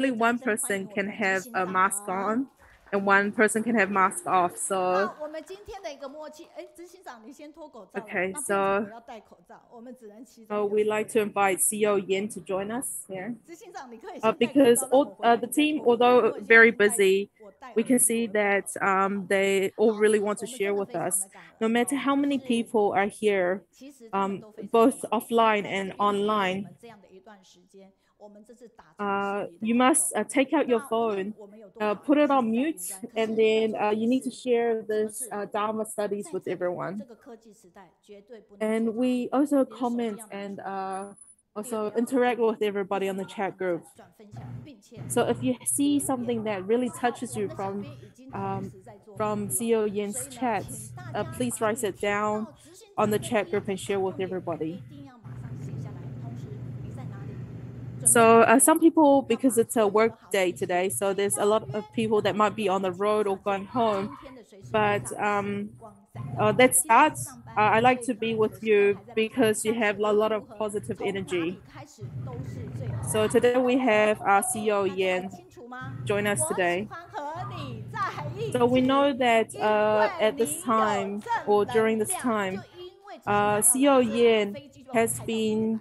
only one person can have a mask on and one person can have mask off. So 那我们今天的一个默契，执行长你先脱口罩了， okay, 那并且 so 我要戴口罩，我们只能其中一个 we'd like to invite CEO Yin to join us here. 执行长你可以先戴口 Because 罩，让我 all 回来 the 再 team, 脱口罩，因 although 为现在 very 已经戴 busy, 我戴 we 耳 can 机 see 我的 that 口罩。 they all 好， really want 我 to 们 share 真的 with 非常 us. 的感 No 恩 matter 哦， how 就 many 是 people are here, 其实他们都非常的 both 忙， offline 在 and 这边给我 online, 们这样的一段时间，我们这次打出了胜利的 you 感 must 动。 take out your 那无论 phone, 我们有多少 put 人 it 其 on 实在 mute, 云端，可是 and 在 then 做的 you need to 是 share 什么 this 是 Dharma studies 在 with 这里 everyone. 这个科技时代绝对不能 And 缺少 we 这个， also 你的手一 comment 样拿 and 出来。第二 also 你要记 interact 住 with everybody on the 一直 chat 按 group. 赞、转分享，并且 So if you 留 see 言。 something that really 我知道 touches 我 you 们的小编已经同时在做服务 from 了， CEO 所 Yin's 以呢， chats, 请大家 please 把 write 你 it 听 down 到执行 on 长 the 的 chat 一 group 样的 and share 感 with 动点， everybody. 一定要马上写下来。同时你在哪里？准备 So 好了没 some 有？ people, 要 because 把 it's a 所有 work 的好 day 讯息， today, so 请 there's a 邀 lot 约 of 你 people 的 that 好 might 朋 be 友 on 一 the 起来 road or 上线。 gone home. 今天的水星日 But 常星光闪耀， let's 今天 start. 上班 I like 最 to be 累 with 的时候 you 还在忙， because you 但是 have a 无论 lot 如 of 何， positive 从哪 energy. 里开始都是最好的。 So today we have CEO 大家很 Yin 清楚吗？ join us 我喜 today. 欢和你在一 So we 起， know that 因为 at this 你有 time 正 or during 能 this 量。 就 time, 因为执行长要 CEO 来，所以我的 Yin 飞机就要 has 开到这里 been 来。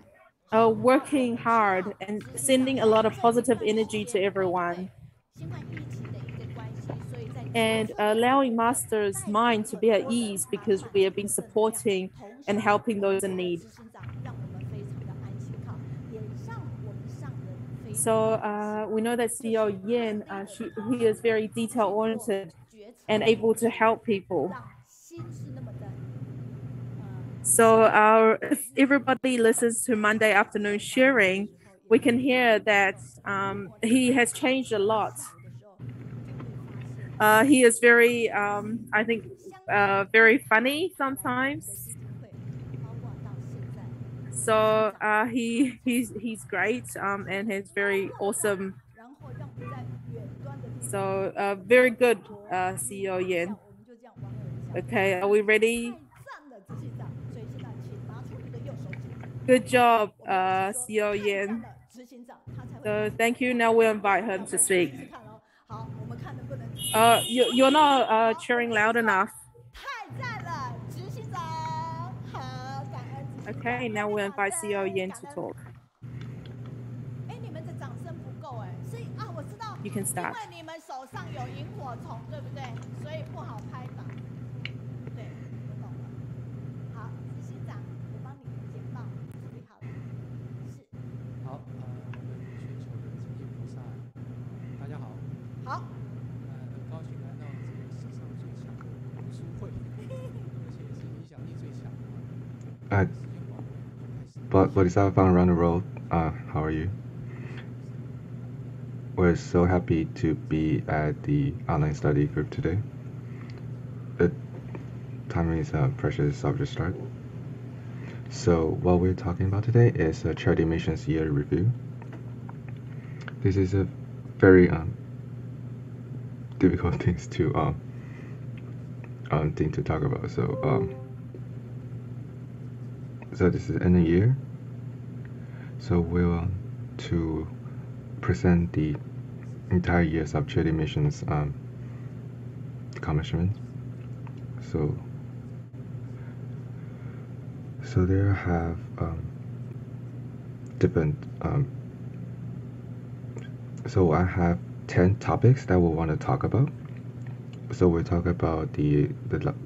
好，那我 working 们知 hard 道 and 执行长 sending a 要 lot 在 of 这一 positive 段时 energy to 间，因 everyone 为新冠疫情的一个关系，所以在决 and 策的这个 allowing 部分 masters' 带给 mind to 很 be at 多人 ease 满 because 满 we 的 have been 正能量。 supporting 同时 and 呢， helping 我们 those in 觉得 need. 执行长让我们非常的安心，好，也让我们上人非常 So 的安心。 we know that 就是 CEO 他 Yin, 是 leader， he is 他 very 去 detail 做 oriented 决策 and 的 able 同 to 时， help people. 让心是那么的 So if everybody listens to Monday afternoon sharing, we can hear that he has changed a lot. He is very, I think, very funny sometimes. So he's great and he's very awesome. So very good, CEO Yin. Okay, are we ready? Good job, CEO Yin. So thank you. Now we'll invite him to speak. You're not cheering loud enough. Okay, now we'll invite CEO Yin to talk. You can start. 因为你们手上有萤火虫，对不对？所以不好拍档。对，我懂了。好，执行长，我帮你简报处理好了。是。好，我们全球的诚信菩萨，大家好。好。很高兴来到这个史上最强的读书会，而且也是影响力最强的。But is that fun around the world? How are you? We're so happy to be at the online study group today. The timing is precious, so I'll just start. So what we're talking about today is a charity missions year review. This is a very difficult thing to talk about. So this is end of year. So we want to present the entire years of charity missions accomplishments. So there have different. So I have 10 topics that we want to talk about. So we'll talk about the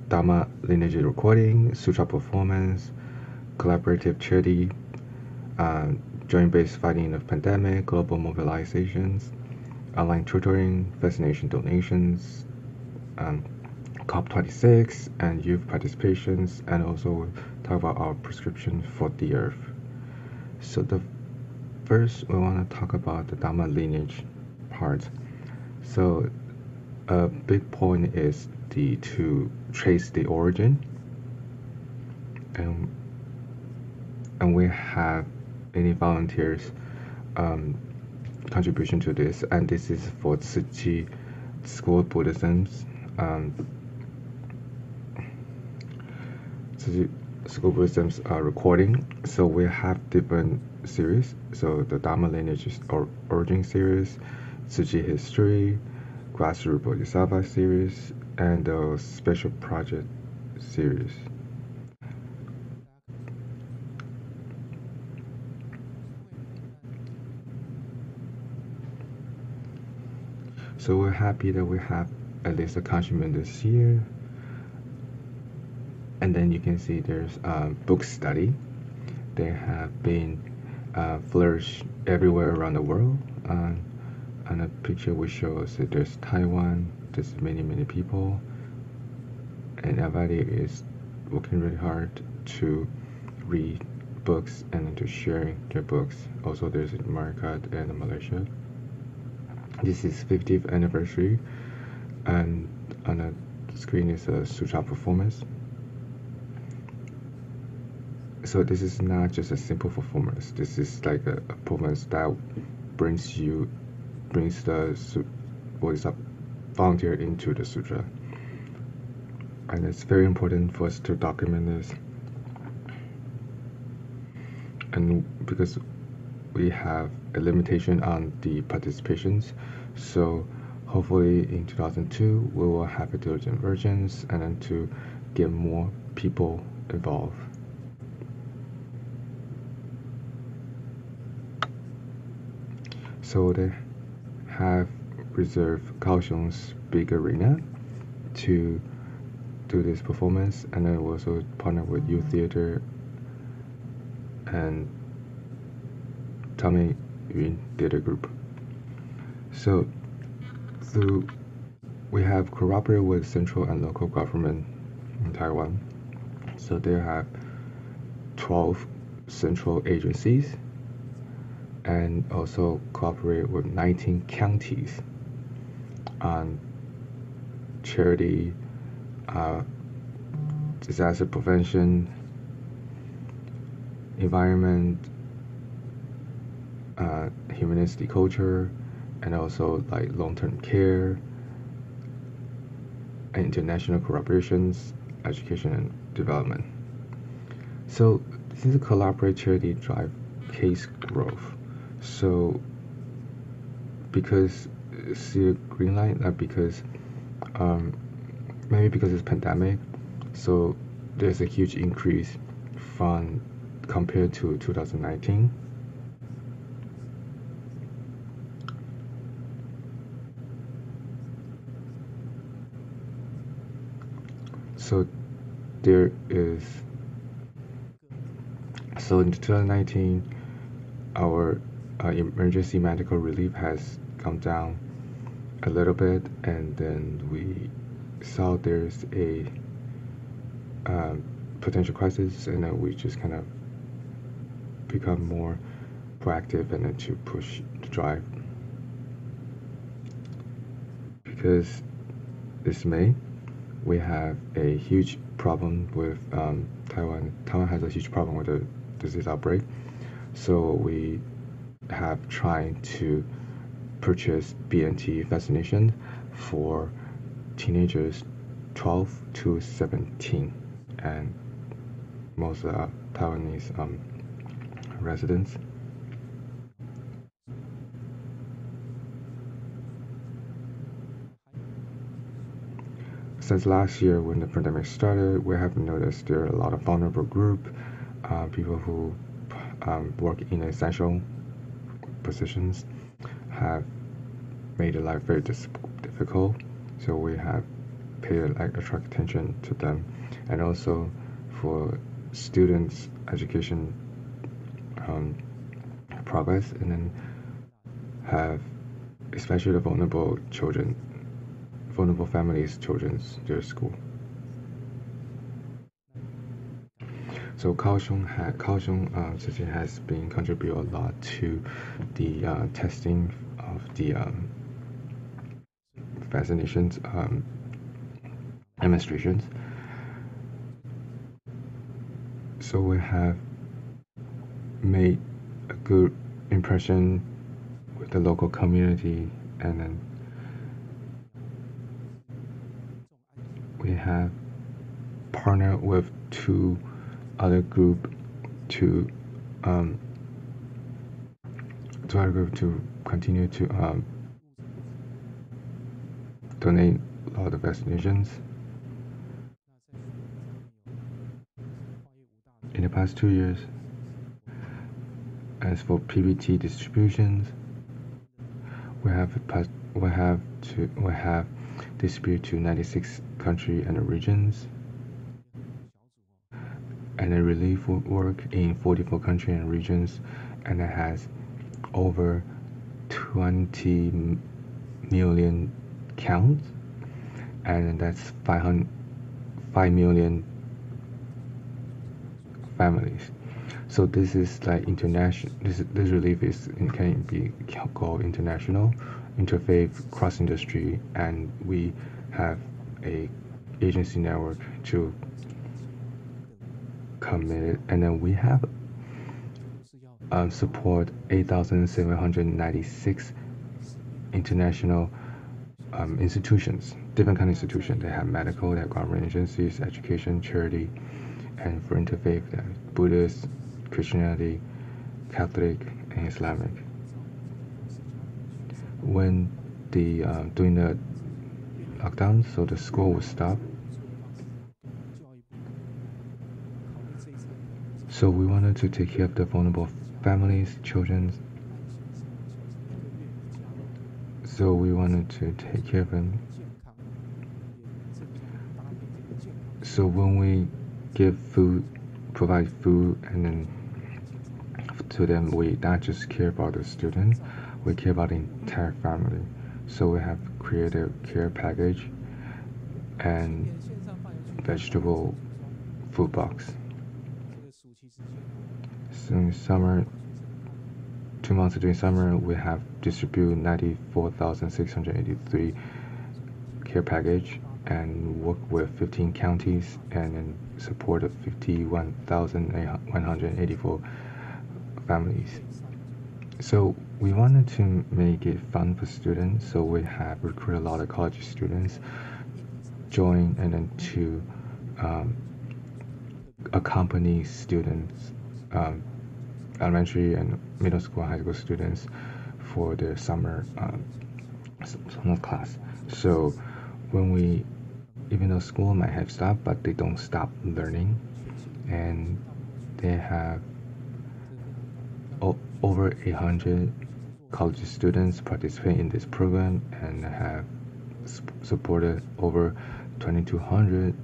Dharma lineage recording, sutra performance, collaborative charity, joint-based fighting of pandemic, global mobilizations, online tutoring, vaccination donations, COP26, and youth participations, and also talk about our prescription for the earth. So the first, we want to talk about the Dharma lineage part. So a big point is to trace the origin, and we have many volunteers contribution to this, and this is for Tzu Chi School of Buddhism's School of Buddhism's recording. So we have different series. So the Dharma lineage is origin series, Tsuchi History, Grassroots Bodhisattva series, and the Special Project series. So we're happy that we have at least a accomplishment this year. And then you can see there's book study. They have been flourished everywhere around the world. On a picture we show us that there's Taiwan, there's many people, and everybody is working really hard to read books and to sharing their books. Also there's America and Malaysia. This is 50th anniversary, and on the screen is a sutra performance. So this is not just a simple performance. This is like a performance that brings the Bodhisattva volunteer into the sutra. And it's very important for us to document this. And because we have a limitation on the participations, so hopefully in 2002 we will have a diligent versions and then to get more people involved. So they have reserved Kaohsiung's big arena to do this performance, and then we also partner with Youth Theater and Tommy Yun Theater Group. So we have cooperated with central and local government in Taiwan. So they have 12 central agencies and also cooperate with 19 counties on charity, disaster prevention, environment, humanistic culture, and also like long-term care, international collaborations, education and development. So this is a collaborate charity drive case growth. So because see a green light, because maybe because it's pandemic, so there's a huge increase from compared to 2019. So there is, so in 2019, our emergency medical relief has come down a little bit, and then we saw there's a potential crisis, and then we just kind of become more proactive and then to push the drive. Because this May, we have a huge problem with Taiwan. Taiwan has a huge problem with the disease outbreak. So we have tried to purchase BNT vaccination for teenagers 12 to 17 and most Taiwanese residents. Since last year when the pandemic started, we have noticed there are a lot of vulnerable groups, people who work in essential positions have made their life very difficult. So we have paid attract attention to them, and also for students' education progress, and then have especially the vulnerable children, vulnerable families' children's their school. So Kaohsiung has been contributing a lot to the testing of the vaccinations demonstrations. So we have made a good impression with the local community, and then we have partnered with two other group to continue to donate a lot of vaccinations. In the past 2 years, as for PBT distributions, we have distributed to 96 countries and regions, and a relief work in 44 countries and regions, and it has over 20 million counts, and that's 5 million families. So this is like international. This relief can be called international, interfaith, cross industry, and we have a agency network to commit, and then we have support 8,796 international institutions, different kind of institutions. They have medical, they have government agencies, education, charity, and for interfaith, they have Buddhist, Christianity, Catholic, and Islamic. When during the lockdown, so the school was stopped. So we wanted to take care of the vulnerable families, children. So we wanted to take care of them. So when we give food, provide food, and then to them, we not just care about the student, we care about the entire family. So we have created a care package and vegetable food box. So in summer, 2 months during summer, we have distributed 94,683 care package and work with 15 counties and then supported 51,184 families. So we wanted to make it fun for students, so we have recruited a lot of college students join and then to accompany students, elementary and middle school, high school students for their summer class. So when even though school might have stopped, but they don't stop learning, and they have over 800 college students participate in this program and have supported over 2,200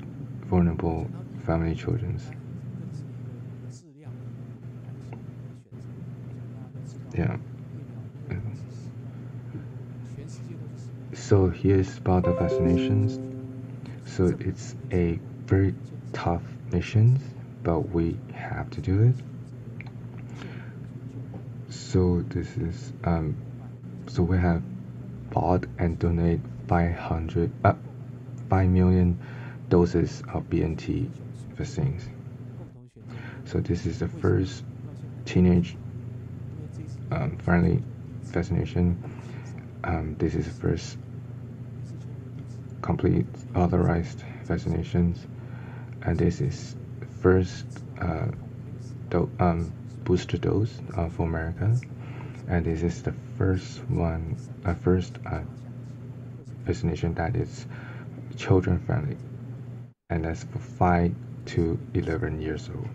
vulnerable family children. Yeah. So here's about the vaccinations. So it's a very tough mission, but we have to do it. So this is so we have bought and donate 5 million doses of BNT vaccines. So this is the first teenage friendly vaccination. This is the first complete authorized vaccinations, and this is first booster dose for America, and this is the first vaccination that is children friendly, and that's for 5 to 11 years old.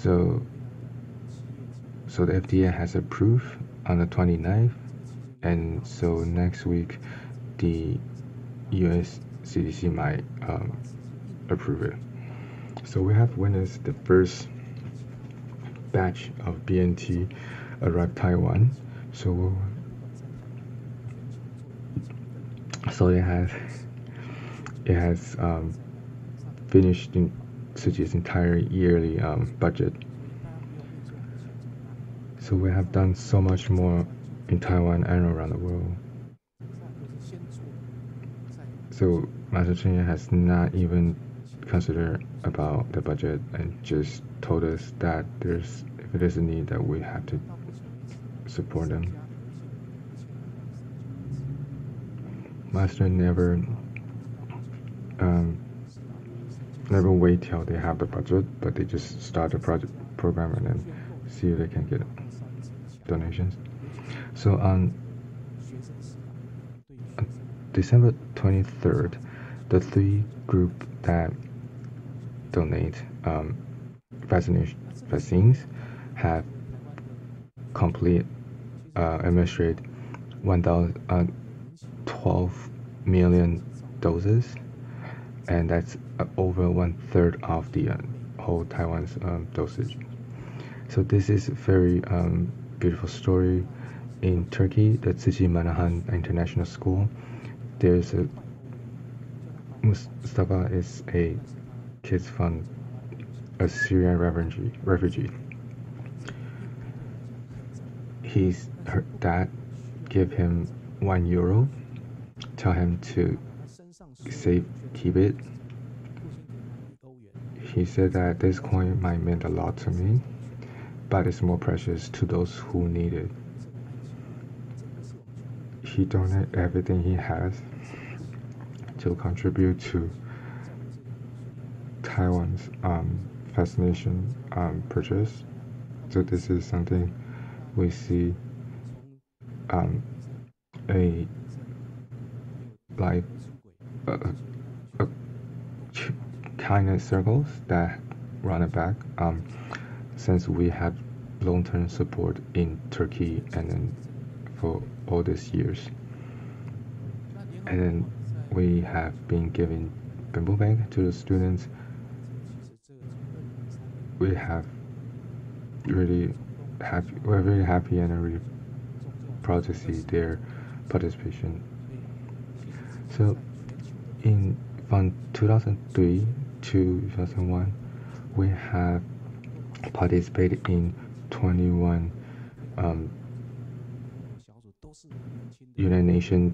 So the FDA has approved on the 29th, and so next week the US CDC might approve it. So we have witnessed the first batch of BNT arrived Taiwan. So it has finished its entire yearly budget. So we have done so much more in Taiwan and around the world. So Master Chen has not even considered about the budget and just told us that if it is a need, that we have to support them. Master never wait till they have the budget, but they just start the program and then see if they can get December 23rd, the three group that donate vaccines have complete administered 12 million doses, and that's over 1/3 of the whole Taiwan's dosage. So this is a very beautiful story. In Turkey, the Tzizi Manahan International School, there's a Mustafa is a kid from a Syrian refugee. Her dad gave him €1, tell him to keep it. He said that this coin might mean a lot to me, but it's more precious to those who need it. He donated everything he has to contribute to Taiwan's fascination purchase. So this is something we see a like a kindness circles that run it back since we have long-term support in Turkey and then for all these years, and then we have been giving bamboo bag to the students. We're really happy and really proud to see their participation. So from 2003 to 2001, we have participated in 21 United Nations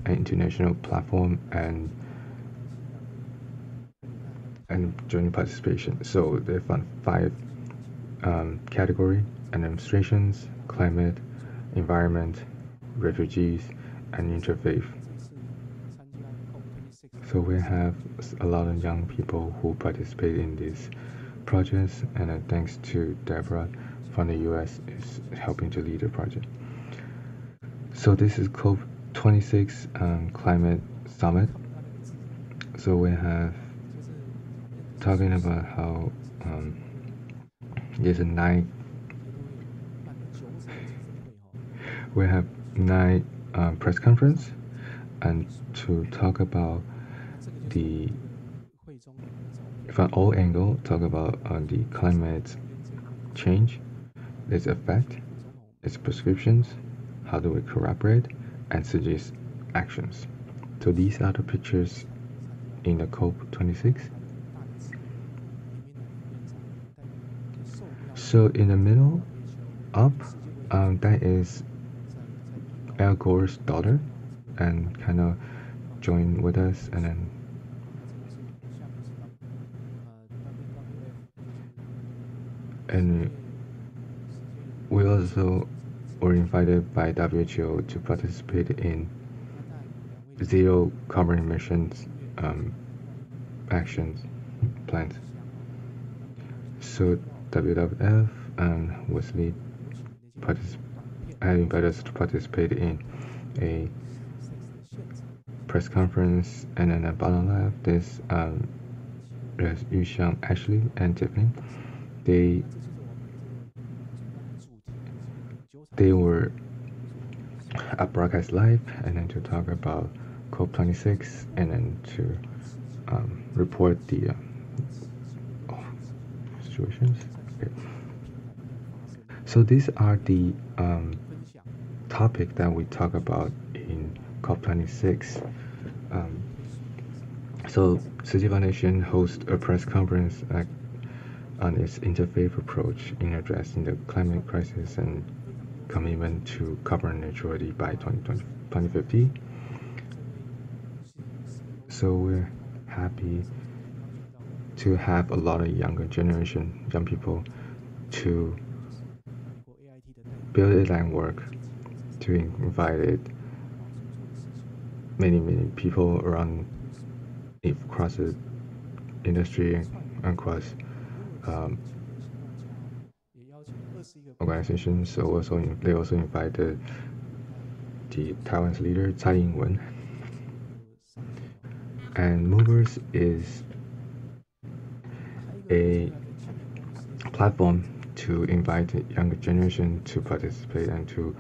international platform and joint participation. So they found 5 category: administrations, climate, environment, refugees, and interfaith. So we have a lot of young people who participate in these projects, and thanks to Deborah from the US is helping to lead the project. So this is COP26 Climate Summit. So we have talking about how there's we have 9 press conference and to talk about from all angles, talk about the climate change, its effect, its prescriptions, how do we collaborate, and suggest actions. So these are the pictures in the COP26. So in the middle up, that is Al Gore's daughter, and kind of joined with us, and we also were invited by WHO to participate in zero carbon emissions actions plans. So WWF was invited us to participate in a press conference, and then at bottom left there's Yuxiang, Ashley, and Tiffany. They were at broadcast live, and then to talk about COP26, and then to report the situations. Okay. So these are the topic that we talk about in COP26. So City Foundation hosts a press conference on its interfaith approach in addressing the climate crisis and commitment to carbon neutrality by 2050. So we're happy to have a lot of young people to build it and work to invite many people around across the industry and across organizations. So they also invited the Taiwan's leader Tsai Ing-wen And Movers is a platform to invite the younger generation to participate and to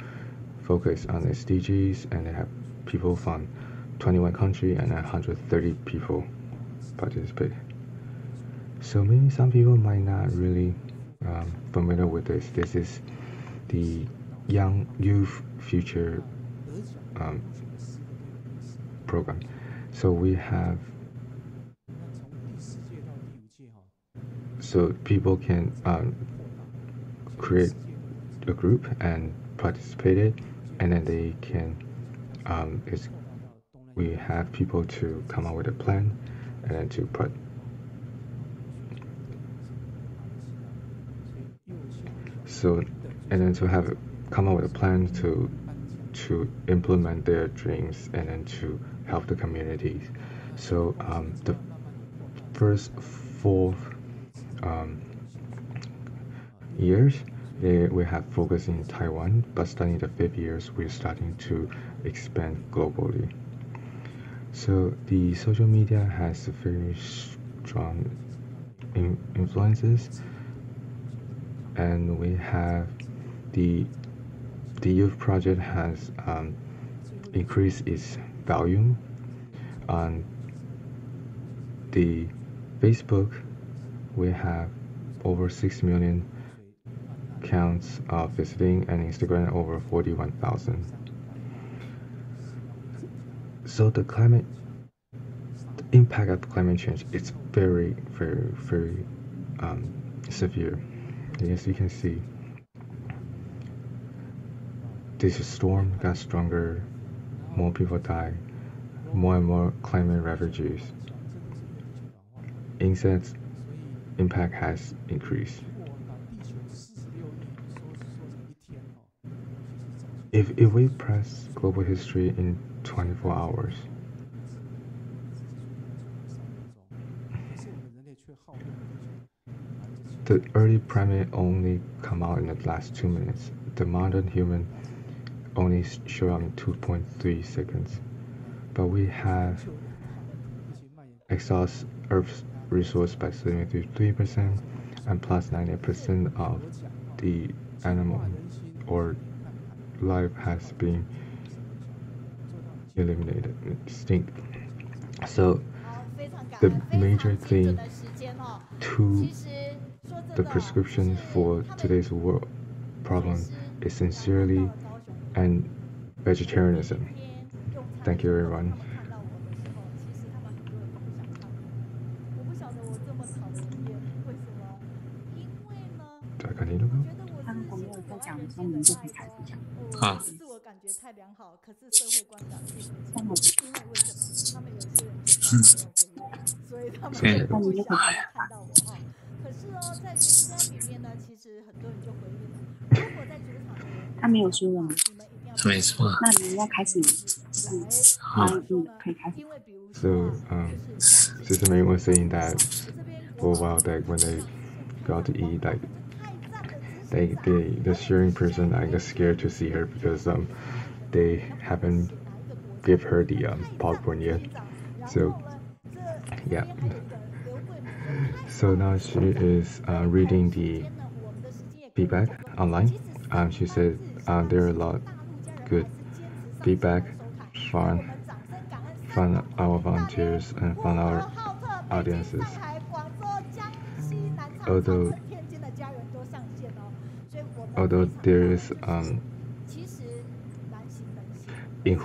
focus on SDGs, and they have people from 21 countries and 130 people participate. So maybe some people might not really familiar with this. This is the Young Youth Future um, program. So we have so people can create a group and participate it, and then they can we have people to come up with a plan and then to put so and then to have come up with a plan to implement their dreams and then to help the communities. So the first 4 years we have focused in Taiwan, but starting the 5th years we're starting to expand globally. So the social media has very strong influences, and we have the youth project has increased its volume on the Facebook. We have over 6 million counts of visiting, and Instagram over 41,000. So the impact of climate change is very, very, very severe. As you can see, this storm got stronger, more people die, more and more climate refugees. Insects impact has increased. If we press global history in 24 hours, the early primate only come out in the last 2 minutes. The modern human only show up in 2.3 seconds. But we have exhaust Earth's resource by 73%, and plus 90% of the animal or life has been eliminated, extinct. So the major thing to the prescription for today's world problem is sincerely and vegetarianism. Thank you, everyone. Do I continue now? 他如果没有在讲的时候，你们就可以开始讲。好，自我感觉太良好，可是社会观感并不强。因为为什么？他们有些人简报没有给我，所以他们就不想看到我哈。可是哦，在群组里面呢，其实很多人就回应了。如果在主场的人，他没有说了吗？你们一定要没错。那你们要开始好，可以开始。So Sister May was saying that for a while, that when they go out to eat, like the sharing person like got scared to see her because they haven't give her the popcorn yet. So yeah. So now she is reading the feedback online. She said there are a lot good feedback from our volunteers and from our audiences. Although there is in